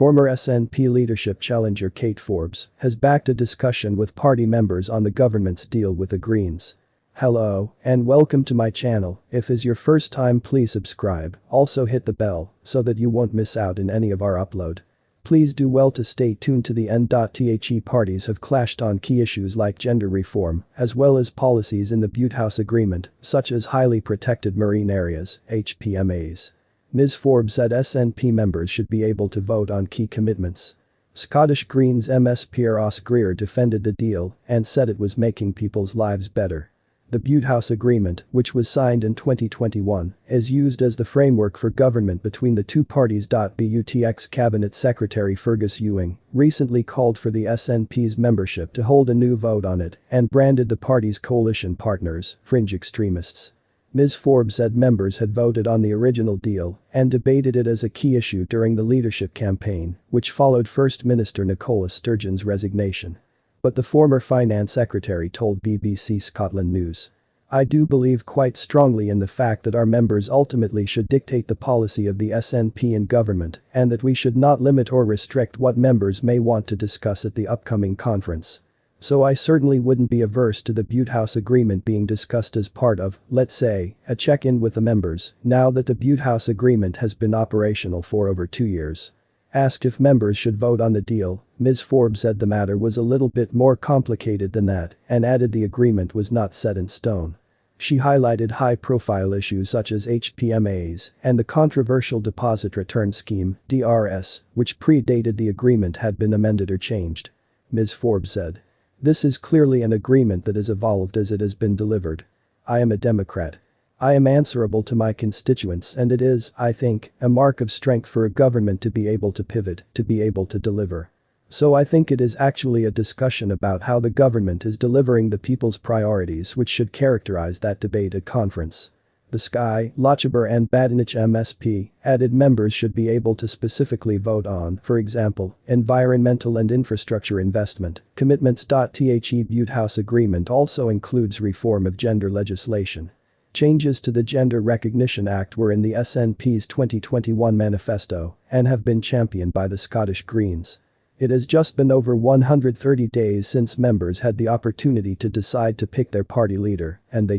Former SNP leadership challenger Kate Forbes has backed a discussion with party members on the government's deal with the Greens. Hello, and welcome to my channel. If is your first time, please subscribe, also hit the bell so that you won't miss out in any of our upload. Please do well to stay tuned to the end. The parties have clashed on key issues like gender reform, as well as policies in the Butte House Agreement, such as highly protected marine areas, HPMAs. Ms. Forbes said SNP members should be able to vote on key commitments. Scottish Greens MSP Ross Greer defended the deal and said it was making people's lives better. The Butte House Agreement, which was signed in 2021, is used as the framework for government between the two parties. But's Cabinet Secretary Fergus Ewing recently called for the SNP's membership to hold a new vote on it and branded the party's coalition partners fringe extremists. Ms. Forbes said members had voted on the original deal and debated it as a key issue during the leadership campaign, which followed First Minister Nicola Sturgeon's resignation. But the former finance secretary told BBC Scotland News, "I do believe quite strongly in the fact that our members ultimately should dictate the policy of the SNP in government and that we should not limit or restrict what members may want to discuss at the upcoming conference. So I certainly wouldn't be averse to the Butte House Agreement being discussed as part of, let's say, a check-in with the members, now that the Butte House Agreement has been operational for over 2 years." Asked if members should vote on the deal, Ms. Forbes said the matter was a little bit more complicated than that and added the agreement was not set in stone. She highlighted high-profile issues such as HPMAs and the controversial Deposit Return Scheme (DRS), which predated the agreement had been amended or changed. Ms. Forbes said, "This is clearly an agreement that has evolved as it has been delivered. I am a Democrat. I am answerable to my constituents and it is, I think, a mark of strength for a government to be able to pivot, to be able to deliver. So I think it is actually a discussion about how the government is delivering the people's priorities which should characterize that debate at conference." The Skye, Lochaber and Badenoch MSP added members should be able to specifically vote on, for example, environmental and infrastructure investment commitments. The Butte House Agreement also includes reform of gender legislation. Changes to the Gender Recognition Act were in the SNP's 2021 manifesto and have been championed by the Scottish Greens. It has just been over 130 days since members had the opportunity to decide to pick their party leader, and they